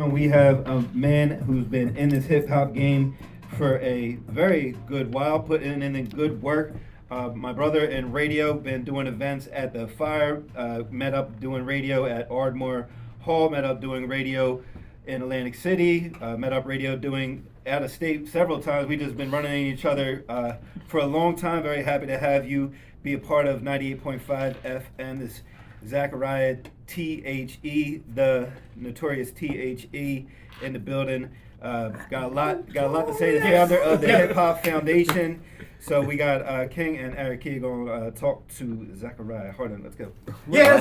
on, we have a man who's been in this hip hop game for a very good while, putting in good work. My brother in radio, been doing events at the Fire, met up doing radio at Ardmore Hall, met up doing radio in Atlantic City, met up radio doing out of state several times. We just been running into each other for a long time. Very happy to have you be a part of 98.5 FM. This Zachariah T.H.E, the notorious T.H.E in the building. Got a lot to say. The founder of the Hip Hop Foundation. So we got King and Eric Key going to talk to Zachariah. Hold on, let's go. Yeah,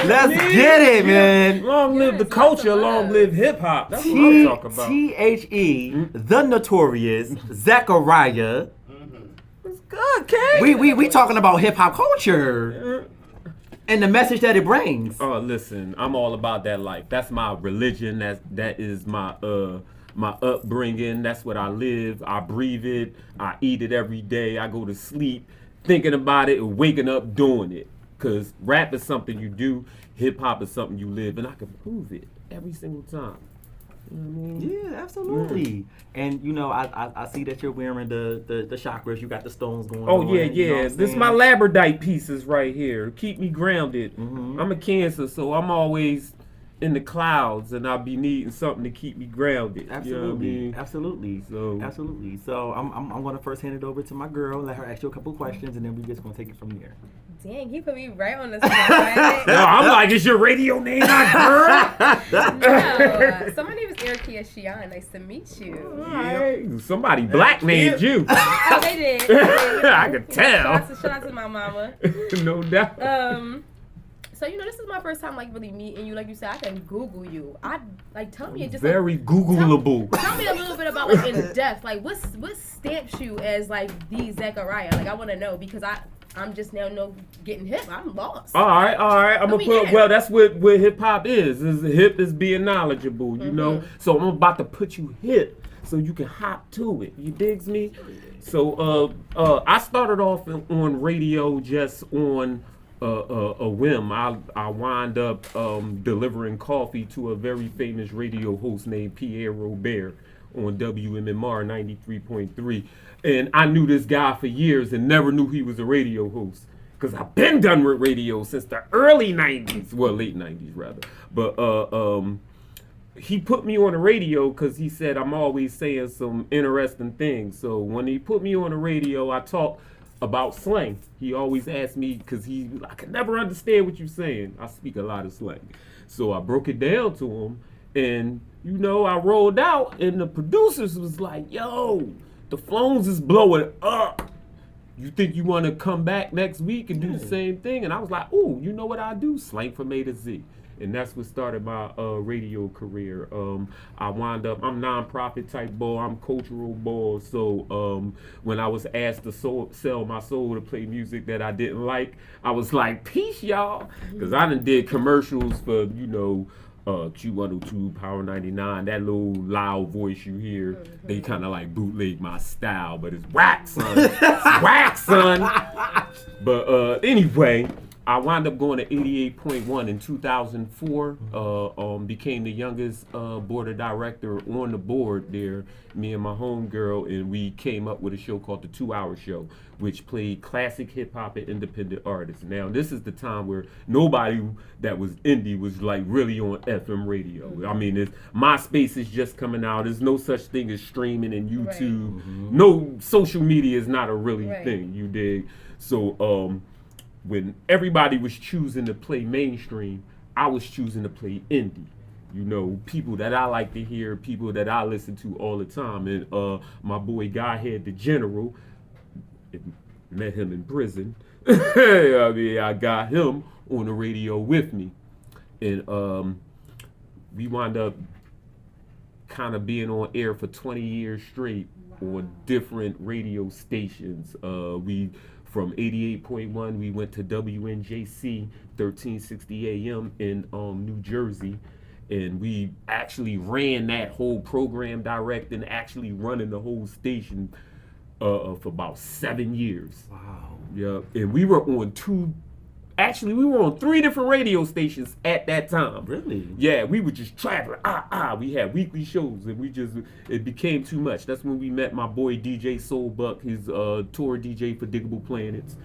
let's get it, man. Long live the culture, long live hip hop. That's what I'm talking about. T.H.E, the notorious Zachariah. It's good, King. We talking about hip hop culture and the message that it brings. Oh, listen, I'm all about that life. That's my religion. That is my upbringing. That's what I live. I breathe it. I eat it every day. I go to sleep thinking about it and waking up doing it. Because rap is something you do. Hip hop is something you live. And I can prove it every single time. You know what I mean? Yeah, absolutely. And you know, I see that you're wearing the chakras. You got the stones going on. Oh yeah. You know This is my labradorite pieces right here. Keep me grounded. I'm a Cancer, so I'm always in the clouds, and I'll be needing something to keep me grounded. Absolutely, you know what I mean? Absolutely. So I'm gonna first hand it over to my girl, let her ask you a couple questions, and then we're just gonna take it from there. Dang, he put me right on the spot. No, I'm like, is your radio name not girl? No. So my name is Erica Shion. Nice to meet you. Right. Somebody black named you. Oh, they did. I could tell. Shout out to my mama. No doubt. So this is my first time really meeting you. Like you said, I can Google you. Tell me just very Googleable. Tell me a little bit about in depth. What stamps you as the Zachariah? I want to know because I'm just now getting hip. I'm lost. All right. I'm gonna put. Well, that's what hip hop is. Hip is being knowledgeable. You know. So I'm about to put you hip so you can hop to it. You digs me? So I started off on radio just on a whim. I wind up delivering coffee to a very famous radio host named Pierre Robert on WMMR 93.3. And I knew this guy for years and never knew he was a radio host. Because I've been done with radio since the early 90s. Well, late 90s, rather. But he put me on the radio because he said I'm always saying some interesting things. So when he put me on the radio, I talked about slang. He always asked me, because I could never understand what you're saying. I speak a lot of slang. So I broke it down to him, and I rolled out, and the producers was like, yo, the phones is blowing up. You think you want to come back next week and do the same thing? And I was like, ooh, you know what I do? Slang from A to Z. And that's what started my radio career. I'm nonprofit type ball. I'm cultural ball. So when I was asked to sell my soul to play music that I didn't like, I was like, peace, y'all. Because I done did commercials for, Q102, Power 99, that little loud voice you hear. They kind of bootleg my style, but it's whack, son. It's whack, son. But anyway, I wound up going to 88.1 in 2004. Became the youngest board of director on the board there, me and my homegirl, and we came up with a show called The 2 Hour Show, which played classic hip hop and independent artists. Now, this is the time where nobody that was indie was really on FM radio. I mean, MySpace is just coming out. There's no such thing as streaming and YouTube. Right. No, social media is not a thing, you dig? So, when everybody was choosing to play mainstream, I was choosing to play indie. People that I like to hear, people that I listen to all the time. And my boy Godhead the General, met him in prison. I got him on the radio with me. And we wound up kind of being on air for 20 years straight on different radio stations. From 88.1, we went to WNJC 1360 AM in New Jersey, and we actually ran that whole program direct and actually running the whole station for about 7 years. Wow. Yeah, and we were on 2 Actually, we were on 3 different radio stations at that time. Really? Yeah, we were just traveling. We had weekly shows, and it became too much. That's when we met my boy DJ Soulbuck, his tour DJ for Diggable Planets.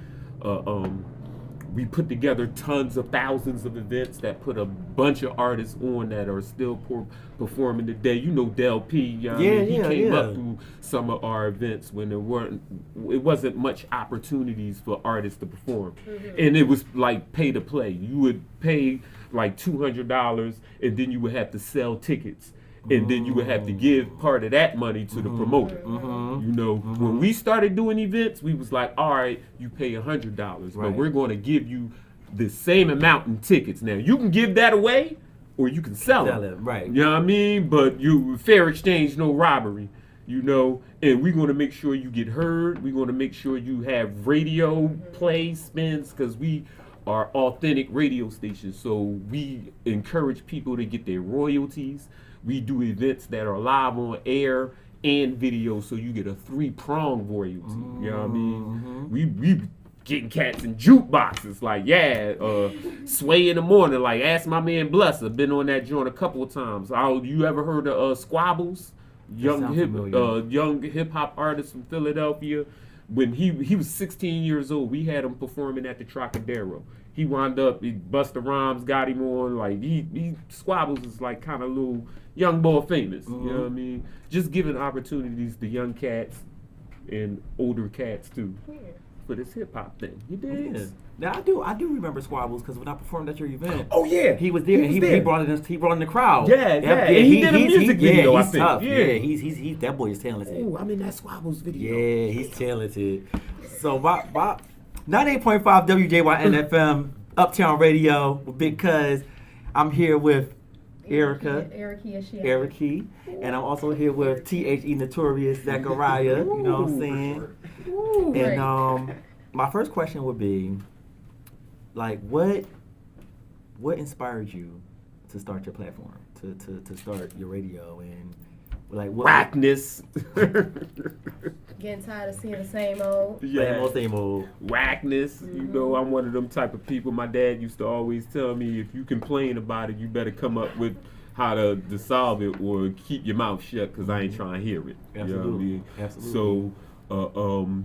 We put together tons of thousands of events that put a bunch of artists on that are still performing today. You know Del P. You know what I mean? He came up through some of our events when it wasn't much opportunities for artists to perform. And it was like pay to play. You would pay like $200 and then you would have to sell tickets. And then you would have to give part of that money to the promoter. You know, when we started doing events, we was like, all right, you pay $100, but we're going to give you the same amount in tickets. Now, you can give that away or you can sell it. Right. You know what I mean? But fair exchange, no robbery. You know, and we're going to make sure you get heard. We're going to make sure you have radio play spins because we are authentic radio stations. So we encourage people to get their royalties. We do events that are live on air and video, so you get a 3-pronged royalty. You know what I mean? We getting cats in jukeboxes, like Sway in the Morning, like ask my man Bless. I've been on that joint a couple of times. You ever heard of Squabbles? Young hip hop artist from Philadelphia. When he was 16 years old, we had him performing at the Trocadero. He wound up, Busta Rhymes got him on, like he Squabbles is like kind of little young boy famous. You know what I mean? Just giving opportunities to young cats and older cats too for this hip hop thing. You did. Yeah. Now I do remember Squabbles because when I performed at your event, he was there and he brought in the crowd. Yeah. And he did a music video. He's I think. tough. Yeah, he's that boy is talented. Oh, I'm in that Squabbles video. Yeah, he's talented. So my 98.5 WJYN FM Uptown Radio with Big Cuz. I'm here with Erica, and I'm also here with T.H.E. Notorious Zachariah. You know what I'm saying? And my first question would be, like, what inspired you to start your platform, to start your radio, and like what? Whackness. Getting tired of seeing the same old. Same old. Whackness. You know, I'm one of them type of people. My dad used to always tell me, if you complain about it, you better come up with how to solve it or keep your mouth shut, because I ain't trying to hear it. Absolutely. You know what I mean? Absolutely. So,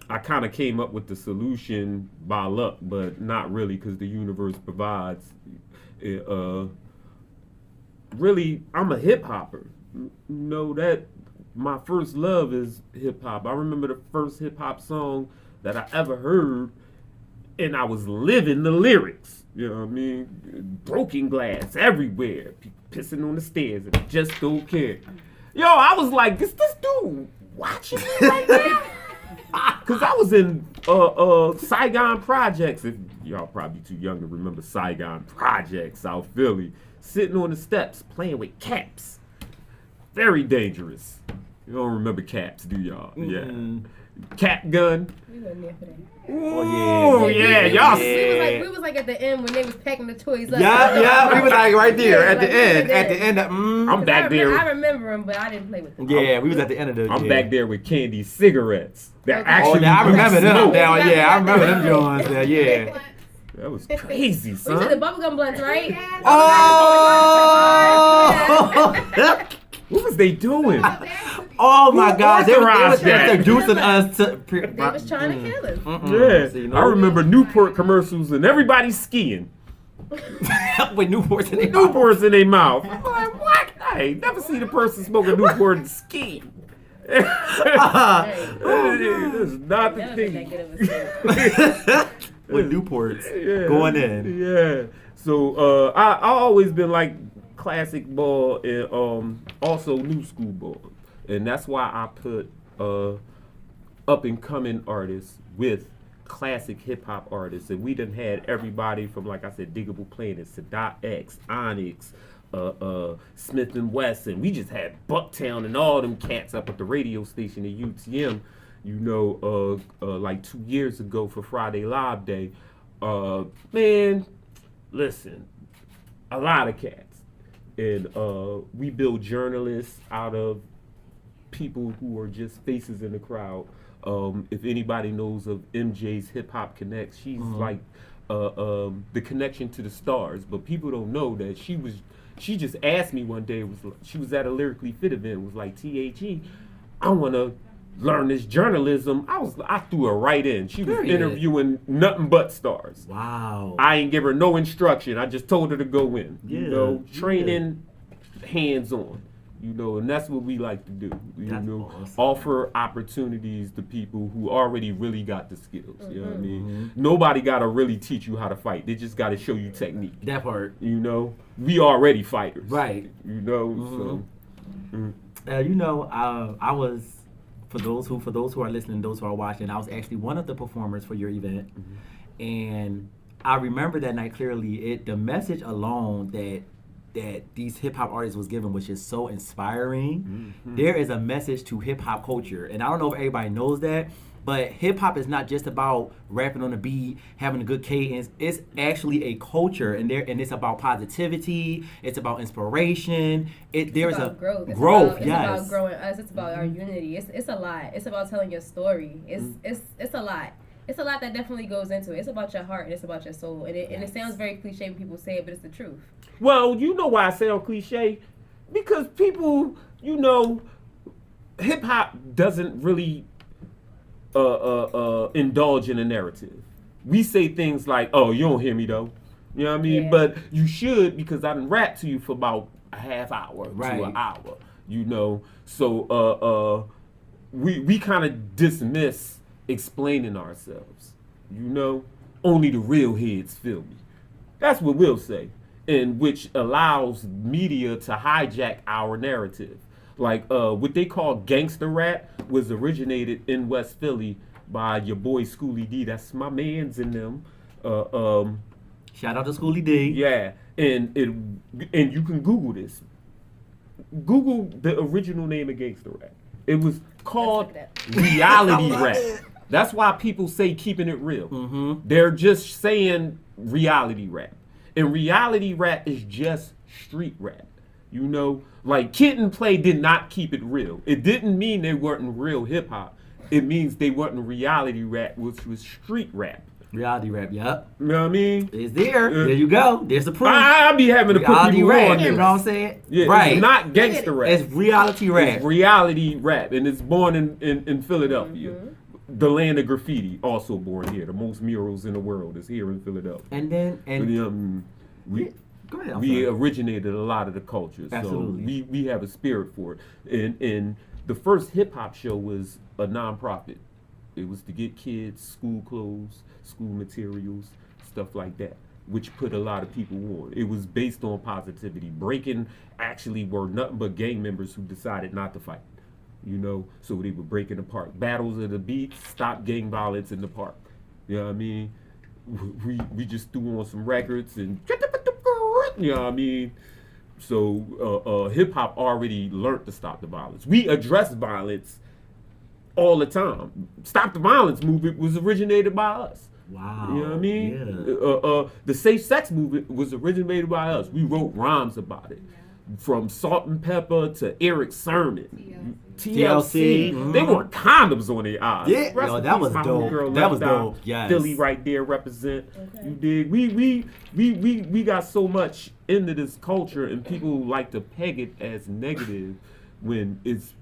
I kind of came up with the solution by luck, but not really, because the universe provides. Really, I'm a hip hopper. You know that my first love is hip hop. I remember the first hip hop song that I ever heard, and I was living the lyrics. You know what I mean? Broken glass everywhere, people pissing on the stairs, and I just don't care. Yo, I was like, is this dude watching me right now? Cause I was in Saigon Projects. If y'all probably too young to remember Saigon Projects, South Philly, sitting on the steps playing with caps. Very dangerous. You don't remember caps, do y'all? Yeah. Cap gun. We wasn't there for that. Oh yeah, y'all. We was like at the end when they was packing the toys up. Yeah, we was like right there at the end. At the end. I'm back there. I remember them, but I didn't play with them. Yeah, we was at the end of the. I'm back there with candy cigarettes. That Okay. actually. I remember them. smoke. Yeah, I remember them joints. Yeah. That was crazy, We said the son. bubblegum blunts, right? Oh! What was they doing? Oh my God! They was that? introducing us to. They was trying to kill us. Yeah, So, you know, I remember Newport commercials and everybody skiing. with Newports in their Newports in their mouth. I'm like, what? I ain't never seen a person smoke a Newport and ski. This is not the Never been that thing. good of a story. with Newports Yeah. going in. Yeah. So I always been like classic ball and also new school ball, and that's why I put up and coming artists with classic hip hop artists, and we done had everybody from, like I said, Diggable Planets to Dot X, Onyx, Smith and Wesson. We just had Bucktown and all them cats up at the radio station at UTM. You know, like 2 years ago for Friday Live Day. Man, listen, a lot of cats. And we build journalists out of people who are just faces in the crowd. If anybody knows of MJ's Hip Hop Connects, she's like the connection to the stars, but people don't know that she just asked me one day, she was at a Lyrically Fit event, was like, T.H.E, I want to learn this journalism. I threw her right in. She was interviewing nothing but stars. Wow. I ain't give her no instruction. I just told her to go in. Training hands-on. And that's what we like to do. Awesome. Offer opportunities to people who already really got the skills. You know what I mean? Nobody got to really teach you how to fight. They just got to show you technique. That part. We already fighters. Right. So. I was, for those who are listening, those who are watching, I was actually one of the performers for your event, and I remember that night clearly. The message alone that these hip hop artists was given was just so inspiring. There is a message to hip hop culture, and I don't know if everybody knows that, but hip hop is not just about rapping on the beat, having a good cadence. It's actually a culture, and it's about positivity. It's about inspiration. There's a growth. It's about growing us. It's about our unity. It's a lot. It's about telling your story. It's a lot. It's a lot that definitely goes into it. It's about your heart and it's about your soul. And it sounds very cliche when people say it, but it's the truth. Well, you know why I sound cliche? Because people, hip hop doesn't really indulge in a narrative. We say things like, "Oh, you don't hear me though," you know what I mean? Yeah. But you should, because I done rap to you for about a half hour to an hour. So we kind of dismiss explaining ourselves. Only the real heads feel me. That's what we'll say, and which allows media to hijack our narrative. Like what they call gangster rap was originated in West Philly by your boy Schoolie D. That's my man's in them. Shout out to Schoolie D. Yeah, and you can Google this. Google the original name of gangster rap. It was called reality rap. That's why people say keeping it real. They're just saying reality rap. And reality rap is just street rap. Like Kid and Play did not keep it real. It didn't mean they weren't real hip hop. It means they weren't reality rap, which was street rap. Reality rap, yep. You know what I mean? It's there. There you go. There's the proof. I'll be having to put people on this. You know what I'm saying? Yeah, right. It's not gangster rap. It's reality rap. It's reality rap, and it's born in Philadelphia. The land of graffiti, also born here. The most murals in the world is here in Philadelphia. We originated a lot of the culture. Absolutely. So we have a spirit for it. And the first hip hop show was a nonprofit. It was to get kids school clothes, school materials, stuff like that, which put a lot of people on. It was based on positivity. Breaking actually were nothing but gang members who decided not to fight. So they were breaking apart. Battles of the Beat, stop gang violence in the park. You know what I mean? We just threw on some records and, you know what I mean? So hip hop already learned to stop the violence. We address violence all the time. Stop the Violence movement was originated by us. Wow. You know what I mean? Yeah. The safe sex movement was originated by us. We wrote rhymes about it. From Salt and Pepper to Eric Sermon, T.H.E. They wore condoms on their eyes. Yeah, that was dope. That was dope. Yes. Philly right there represent. Okay. You dig? We got so much into this culture, and people like to peg it as negative when it's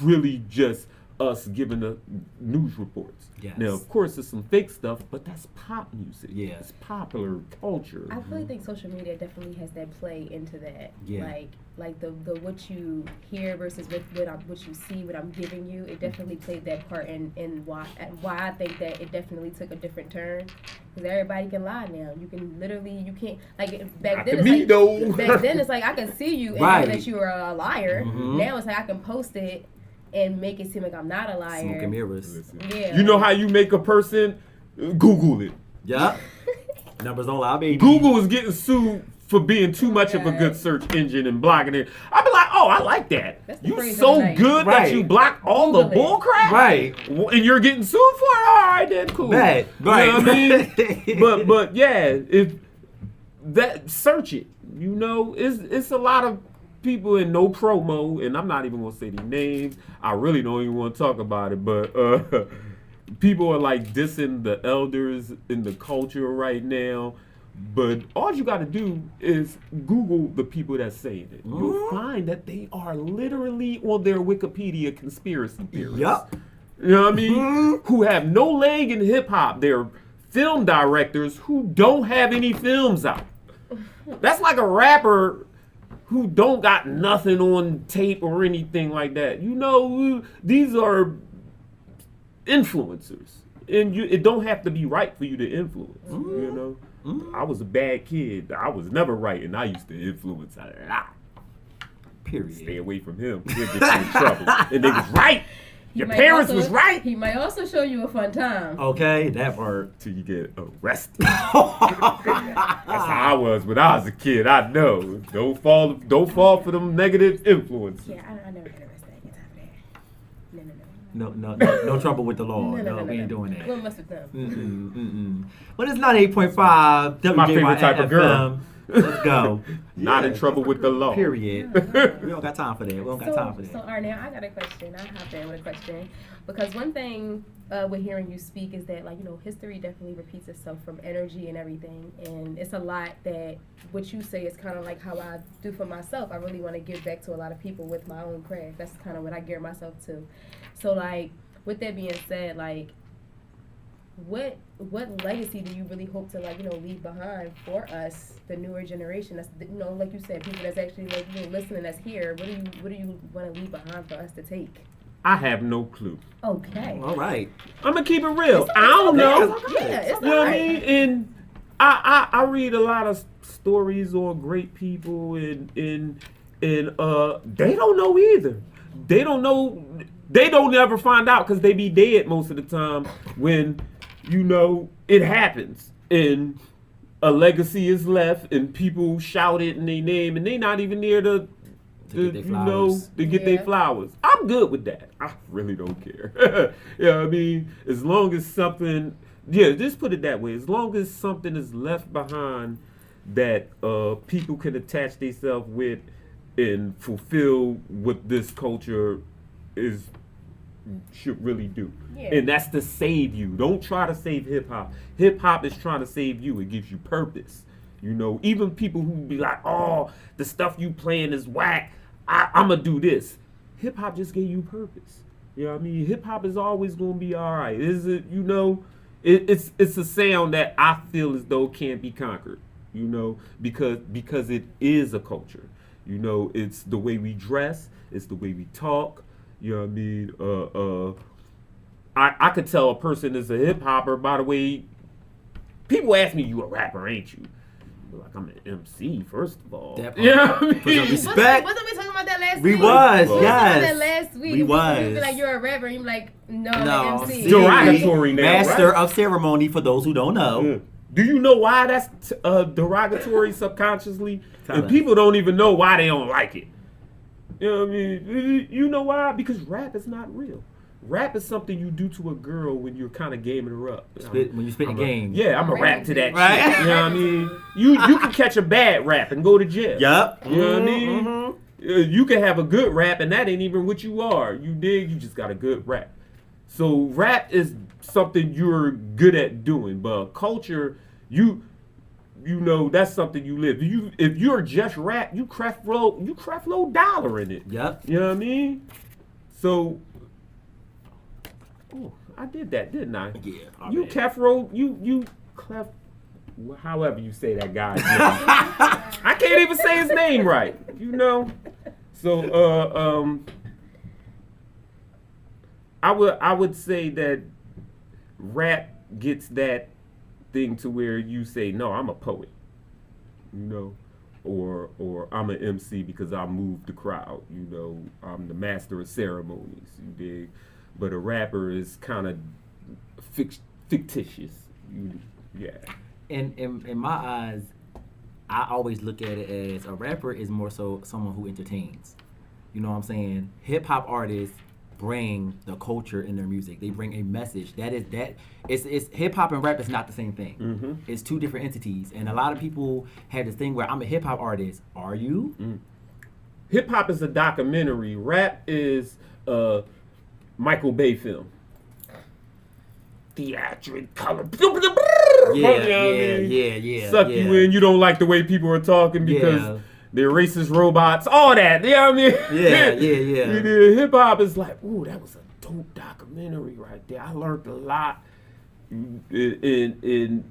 really just us giving the news reports. Yes. Now, of course, there's some fake stuff, but that's pop music. Yeah. It's popular culture. I really think social media definitely has that play into that. Yeah. Like the what you hear versus what you see, what I'm giving you, it definitely played that part in why I think that it definitely took a different turn. Because everybody can lie now. You can literally, you can't, like back Not then to it's me, like, though. Back then it's like I can see you and know that you are a liar. Now it's like I can post it and make it seem like I'm not a liar. Smoke and mirrors. Yeah. You know how you make a person? Google it. Yeah. Numbers don't lie, baby. Google is getting sued for being too much of a good search engine and blocking it. I'd be like, oh, I like that. You so good that you block all the bull crap? Right. And you're getting sued for it? All right, then, cool. Bad. Right. You know what I mean? but yeah, if that, search it. It's a lot of people in no promo, and I'm not even gonna say their names. I really don't even want to talk about it, but people are like dissing the elders in the culture right now. But all you got to do is Google the people that's saying it. You'll find that they are literally on their Wikipedia conspiracy theorists. Yup. You know what I mean? Who have no leg in hip hop. They're film directors who don't have any films out. That's like a rapper who don't got nothing on tape or anything like that. You know, these are influencers. And it don't have to be right for you to influence, you know? I was a bad kid. I was never right, and I used to influence a lot. Period. Stay away from him. He'll get you in trouble. And they was right. Your parents was right. He might also show you a fun time. Okay, that part. Till you get arrested. That's how I was when I was a kid. I know. Don't fall for them negative influences. Yeah, I never got arrested. I get time for that. No trouble with the law. No, we ain't doing that. We'll mess with them. But it's 98.5 WJYN My favorite type of girl. FM. Let's go. Not in trouble with the law. Period. We don't got time for that. So, all right, now I got a question. I hopped in with a question. Because one thing with hearing you speak is that, like, you know, history definitely repeats itself from energy and everything. And it's a lot that what you say is kind of like how I do for myself. I really want to give back to a lot of people with my own craft. That's kind of what I gear myself to. So, like, with that being said, like, what legacy do you really hope to, like, you know, leave behind for us, the newer generation? That's, you know, like you said, people that's actually, like, you know, listening, that's here. What do you want to leave behind for us to take? I have no clue. Okay. All right. I'm gonna keep it real. I don't know. Yeah, it's you know what I mean? And I read a lot of stories on great people, and they don't know either. They don't know. They don't ever find out because they be dead most of the time when, you know, it happens and a legacy is left and people shout it in their name and they not even near to get their flowers. I'm good with that. I really don't care. You know what I mean? As long as something, just put it that way. As long as something is left behind that people can attach themselves with and fulfill what this culture should really do. Yeah. And that's to save you. Don't try to save hip hop. Hip hop is trying to save you. It gives you purpose. You know, even people who be like, oh, the stuff you playing is whack. I'm going to do this. Hip hop just gave you purpose. You know what I mean? Hip hop is always going to be all right. Is it, you know, it's a sound that I feel as though can't be conquered, you know, because it is a culture. You know, it's the way we dress. It's the way we talk. You know what I mean? I could tell a person is a hip hopper by the way. People ask me, "You a rapper, ain't you?" Like, I'm an MC, first of all. Yeah, I mean? Respect. Wasn't we talking about that last week? We was, yes. Yes. That last week. We was. You'd be like, you're a rapper. You'd be like, no, I'm an MC. Derogatory now, Master right? of ceremony for those who don't know. Yeah. Do you know why that's derogatory subconsciously? And people don't even know why they don't like it. You know what I mean? You know why? Because rap is not real. Rap is something you do to a girl when you're kind of gaming her up. When you spit a game. Yeah, I'm a rap to that shit. You know what I mean? You can catch a bad rap and go to jail. Yup. You know what I mean? You can have a good rap and that ain't even what you are. You dig? You just got a good rap. So rap is something you're good at doing. But culture, you know, that's something you live. If you're just rap, you craft low dollar in it. Yep. You know what I mean? So, I did that, didn't I? Yeah. You Kefro, you clef, however you say that guy's name. I can't even say his name right. You know. So, I would say that rap gets that thing to where you say, no, I'm a poet, you know, or I'm an MC because I move the crowd, you know, I'm the master of ceremonies, you dig? But a rapper is kind of fictitious, yeah. In my eyes, I always look at it as a rapper is more so someone who entertains. You know what I'm saying? Hip hop artists bring the culture in their music. They bring a message. It's hip hop and rap is not the same thing. Mm-hmm. It's two different entities. And a lot of people have this thing where I'm a hip hop artist. Are you? Mm. Hip hop is a documentary. Rap is a Michael Bay film. theatric color. Yeah. Suck you in. You don't like the way people are talking because they're racist robots. All that. You know what I mean? Yeah. Hip hop is like, ooh, that was a dope documentary right there. I learned a lot. It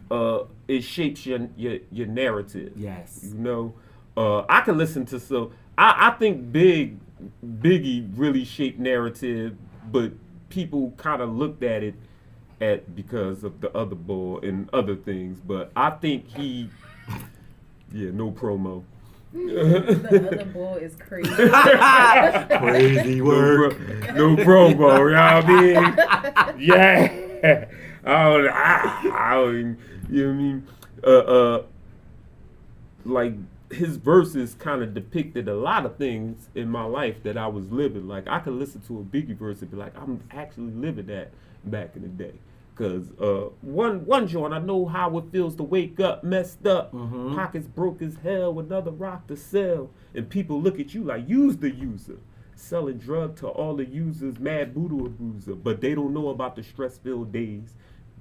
shapes your narrative. Yes. You know, I can listen to so. I think Biggie really shaped narrative, but people kind of looked at it because of the other boy and other things. But I think no promo. The other boy is crazy. Crazy work. No promo, you know what I mean? Yeah. I don't, you know what I mean? Like, his verses kind of depicted a lot of things in my life that I was living. Like, I could listen to a Biggie verse and be like, I'm actually living that back in the day. Because one joint, I know how it feels to wake up messed up, pockets broke as hell, another rock to sell, and people look at you like you's the user, selling drug to all the users, mad voodoo abuser, but they don't know about the stress-filled days,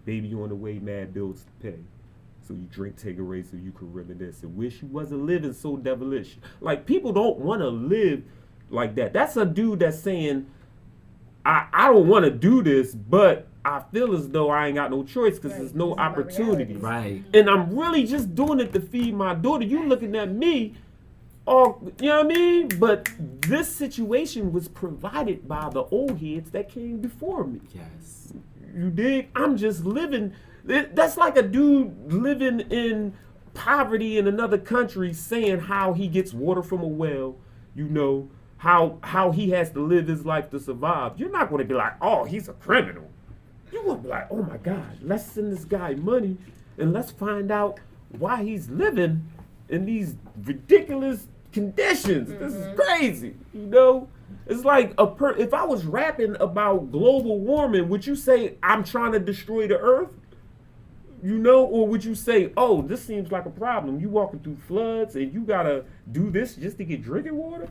baby on the way, mad bills to pay. So you drink, take a race so you can reminisce and wish you wasn't living so devilish. Like, people don't want to live like that. That's a dude that's saying, I don't want to do this, but I feel as though I ain't got no choice because there's no opportunity. Right. And I'm really just doing it to feed my daughter. You looking at me, you know what I mean? But this situation was provided by the old heads that came before me. Yes. You dig? I'm just living. That's like a dude living in poverty in another country saying how he gets water from a well, you know, how he has to live his life to survive. You're not going to be like, oh, he's a criminal. You're going to be like, oh my God, let's send this guy money and let's find out why he's living in these ridiculous conditions. This is crazy, you know? It's like if I was rapping about global warming, would you say I'm trying to destroy the earth? You know, or would you say, oh, this seems like a problem. You walking through floods and you gotta do this just to get drinking water?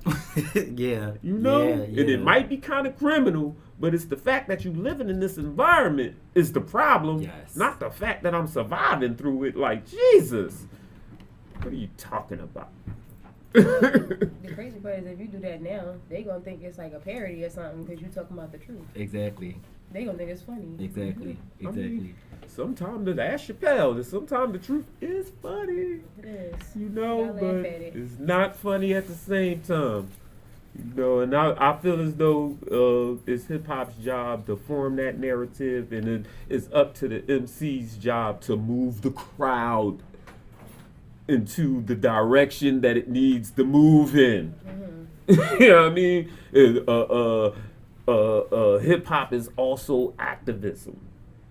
Yeah. You know? Yeah. And it might be kind of criminal, but it's the fact that you living in this environment is the problem, not the fact that I'm surviving through it. Like, Jesus, what are you talking about? The crazy part is if you do that now, they gonna think it's like a parody or something because you're talking about the truth. Exactly. They gonna think it's funny. Exactly. I mean, sometimes ask Chappelle, sometimes the truth is funny. It is. You know, Y'all but laugh at it. it's not funny at the same time. You know, and I feel as though it's hip hop's job to form that narrative, and it's up to the MC's job to move the crowd into the direction that it needs to move in. You know what I mean? Hip hop is also activism.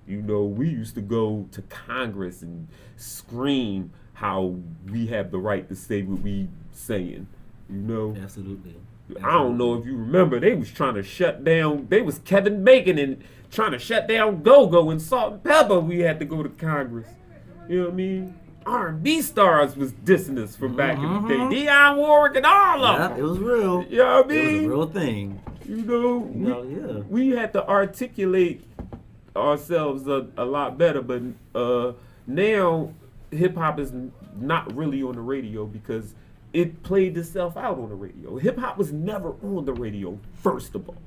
You know, we used to go to Congress and scream how we have the right to say what we saying. You know? Absolutely. I don't know if you remember, they was trying to shut down, they was Kevin Bacon and trying to shut down Go-Go and Salt and Pepper. We had to go to Congress. You know what I mean? R&B stars was dissing us from back in the day. Dionne Warwick and all of them. It was real. You know what I mean? It was a real thing. You know, we had to articulate ourselves a lot better, but now hip-hop is not really on the radio because it played itself out on the radio. Hip-hop was never on the radio, first of all.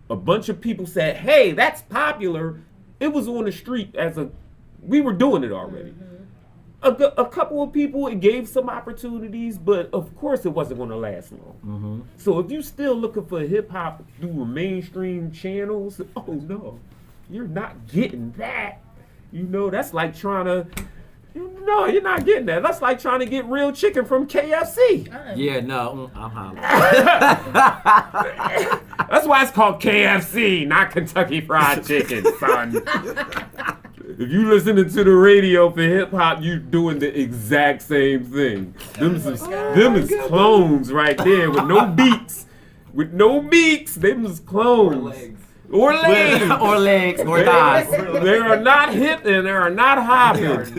A bunch of people said, hey, that's popular. It was on the street we were doing it already. A couple of people, it gave some opportunities, but of course it wasn't going to last long. So if you still looking for hip-hop through mainstream channels, oh no, you're not getting that. You know, that's like trying to, no, you're not getting that. That's like trying to get real chicken from KFC. Yeah, no, I'm hollering. That's why it's called KFC, not Kentucky Fried Chicken, son. If you listening to the radio for hip hop, you doing the exact same thing. Them is clones right there with no beats. With no beats, them is clones. or legs. or legs, or thighs. They are not hip and they are not hopping.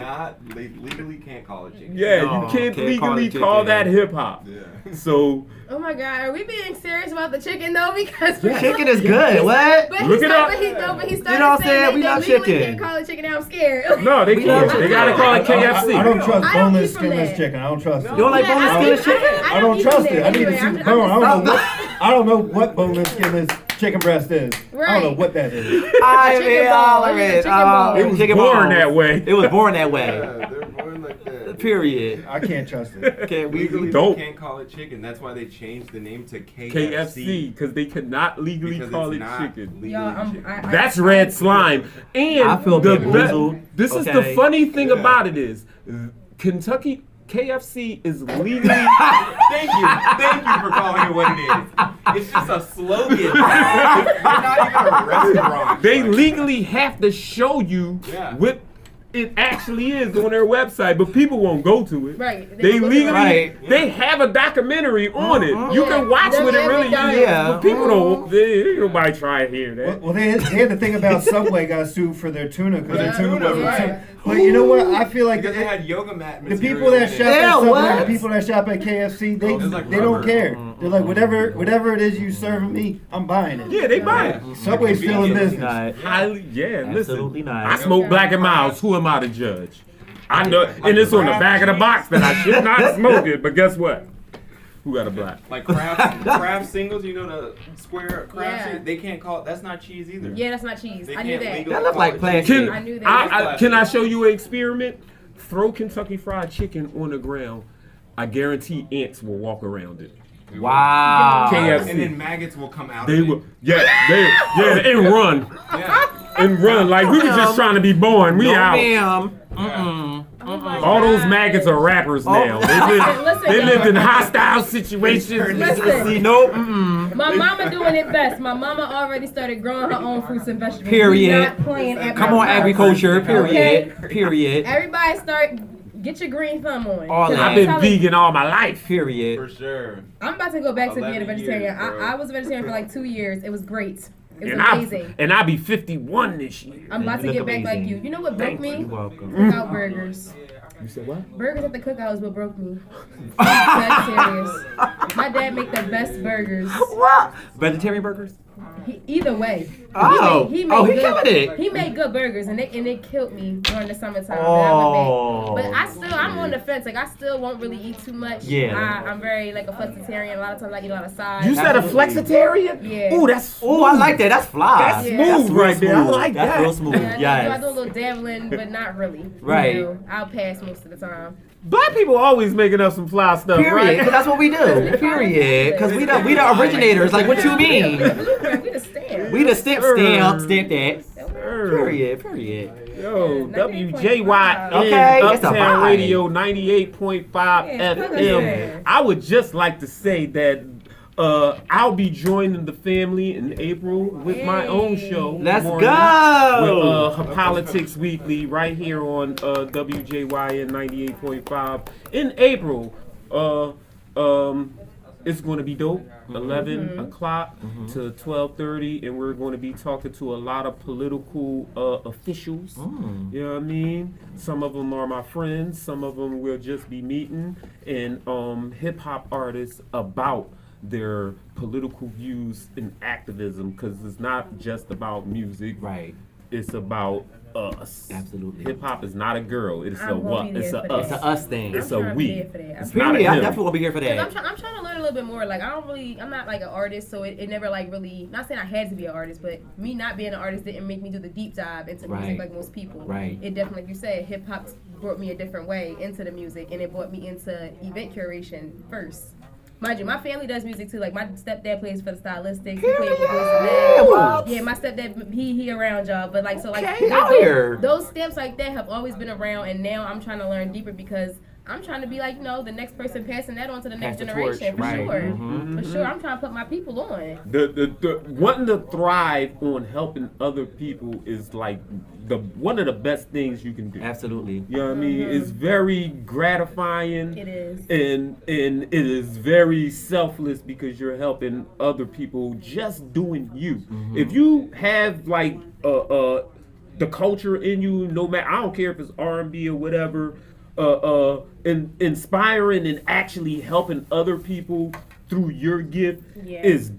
They legally can't call it chicken. Yeah, No, you can't can't call legally it call chicken. that hip hop. Yeah. So Oh my God, are we being serious about the chicken though? Because Chicken is good. What? But Look he it up. started, but he started You know what I'm saying? saying We that love they legally chicken. can't call it chicken. Now I'm scared. no, they We can't. love They gotta call it KFC. I don't trust I don't boneless, eat from skinless that. chicken. I don't trust it. You don't like Yeah, boneless I skinless don't- chicken? I don't eat trust from it. that I need to anyway. see I'm the bone. just- I don't know what boneless, skinless chicken breast is. I don't know Right. what that is. I Chicken mean, bone. all of Yeah, it. chicken bone. It was chicken born bones. that way. It was born that way. Yeah, they're born like that. Period. I can't trust it. Okay, Legally, Dope. they can't call it chicken. That's why they changed the name to KFC, because they could not legally Because call it's it not chicken. legally Y'all, chicken. That's red slime. And I feel bamboozled. this is the Okay. funny thing Yeah. about it is Kentucky KFC is legally Thank you for calling it what it is. It's just a slogan. They're not even a restaurant. they legally have to show you Yeah. what it actually is on their website, but people won't go to it. Right. They don't go to legally the- Right. they have a documentary on it. You Yeah. can watch They're what it every really time. is. Yeah. But people don't. Ain't nobody try to hear that. Well, they had the thing about Subway got sued for their tuna because their Yeah, tuna tuna, wasn't right. tuna. But you know what? I feel like Because they had yoga mat the material people that in it. shop at Yeah, Subway, what? the people that shop at KFC, they It's like they don't rubber. care. They're like whatever it is you serving me, I'm buying it. Yeah, they buy it. Subway's still in business. Not. Highly, yeah. Absolutely Listen, not. I smoke Black and Miles. Who am I to judge? I know, and it's on the back of the box that I should not smoke it. But guess what? Who got a black? Like Kraft singles, you know the square Kraft Yeah. singles? They can't call it. That's not cheese either. Yeah, that's not cheese. They I knew can't that. legally That look call like it plastic. cheese. Can I knew that. can I show you an experiment? Throw Kentucky Fried Chicken on the ground. I guarantee ants will walk around it. Wow. KFC. And then maggots will come out They of will, it. and run. Yeah. And run like we were just trying to be born. We No, out. ma'am. Mm-mm. Oh my All those God. maggots are rappers now. Listen, They y'all. lived in hostile situations. Listen. See, nope. Mm-mm. My mama doing it best. My mama already started growing her own fruits and vegetables. Period. We not playing at Come my on, house. agriculture. Period. Okay. Period. Everybody start get your green thumb on. All 'Cause that. I've I'm been telling- vegan all my life. Period. For sure. I'm about to go back to being a 11 vegetarian. years, bro. I was a vegetarian for like 2 years. It was great. It was And amazing. I'll be 51 this year. I'm about to You get look back like amazing. you. You know what broke me? You're welcome. Cookout burgers. You said what? Burgers at the cookout is what broke me. That's serious. My dad make the best burgers. What? Vegetarian burgers? Either way. Oh. He Oh, he good, killed it. He made good burgers and it killed me during the summertime. Oh. But I'm on the fence. Like I still won't really eat too much. Yeah. I'm very like a flexitarian. A lot of times I eat a lot of sides. You said a Absolutely. flexitarian? Yeah. Ooh, that's Oh, I like that. That's fly. That's Yeah. smooth That's real right there. I smooth. like That's that. real smooth. Yeah, I Yes. do a little dabbling, but not really. Right. You know, I'll pass most of the time. Black people always making up some fly stuff, Period. right? Because that's what we do. Period. Because we the originators. Like, what you mean? We the stand. We the stamp that. Period. Period. Yo, 98.5. WJYN Okay, it's a Uptown vibe. Radio 98.5 Yeah, FM. I would just like to say that I'll be joining the family in April with my own show. Let's morning, go. With Politics Weekly right here on WJYN 98.5 in April. It's going to be dope. 11 o'clock to 12:30, and we're going to be talking to a lot of political officials. You know what I mean? Some of them are my friends. Some of them we'll just be meeting, and hip hop artists about their political views and activism, because it's not just about music. Right. It's about us. Absolutely. Hip hop is not a girl. It's I a won't what? be It's there a for us. It's a us thing. It's I'm a trying to we. be there for that. It's I'm not a Period. I him. definitely will be here for Cause that. I'm trying to learn a little bit more. Like I'm not like an artist, so it never like really. Not saying I had to be an artist, but me not being an artist didn't make me do the deep dive into Right. music like most people. Right. It definitely, like you said, hip hop brought me a different way into the music, and it brought me into event curation first. Mind you, my family does music too. Like my stepdad plays for the Stylistics. He played for Boys and What? Men. Yeah, my stepdad he around y'all, but like so like Okay, out here. those stamps like that have always been around, and now I'm trying to learn deeper because I'm trying to be like, the next person passing that on to the next the generation, torch, right. sure. Mm-hmm. For sure, I'm trying to put my people on. The wanting to thrive on helping other people is like one of the best things you can do. Absolutely. You know what I mean? It's very gratifying. It is. And it is very selfless because you're helping other people just doing you. Mm-hmm. If you have like the culture in you, no matter, I don't care if it's R&B or whatever, inspiring and actually helping other people through your gift is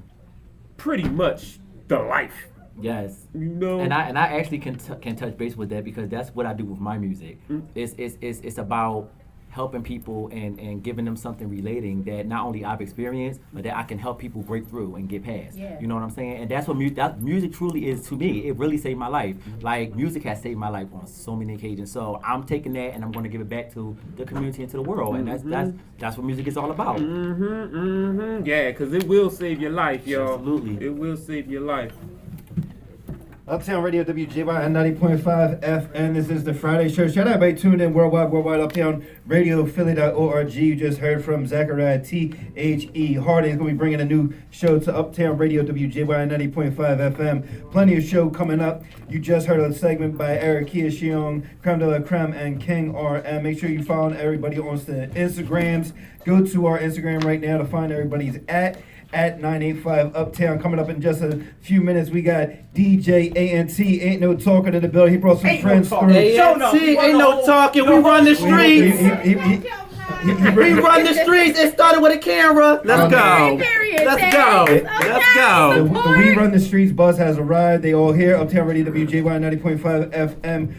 pretty much the life. Yes. You know, and I actually can touch base with that because that's what I do with my music. It's about helping people and giving them something relating that not only I've experienced, but that I can help people break through and get past. Yeah. You know what I'm saying? And that's what music truly is to me. It really saved my life. Like, music has saved my life on so many occasions. So I'm taking that and I'm going to give it back to the community and to the world. And that's what music is all about. Yeah, because it will save your life, y'all. Absolutely. It will save your life. Uptown Radio, WJYN 90.5 FM. This is the Friday show. Shout out everybody tuned in worldwide, Uptown Radio, Philly.org. You just heard from Zachariah T.H.E. Hardy. He's going to be bringing a new show to Uptown Radio, WJYN 90.5 FM. Plenty of show coming up. You just heard a segment by Eric Keong, Creme de la Creme, and King RM. Make sure you follow everybody on the Instagrams. Go to our Instagram right now to find everybody's at 985 Uptown. Coming up in just a few minutes, we got DJ ANT. Ain't no talking in the building. He brought some friends through. ANT, ain't no talking. We run the streets. We run the streets. It started with a camera. Let's go. Let's go. Let's go. The We Run the Streets bus has arrived. They all here. Uptown Radio, WJYN 90.5 FM.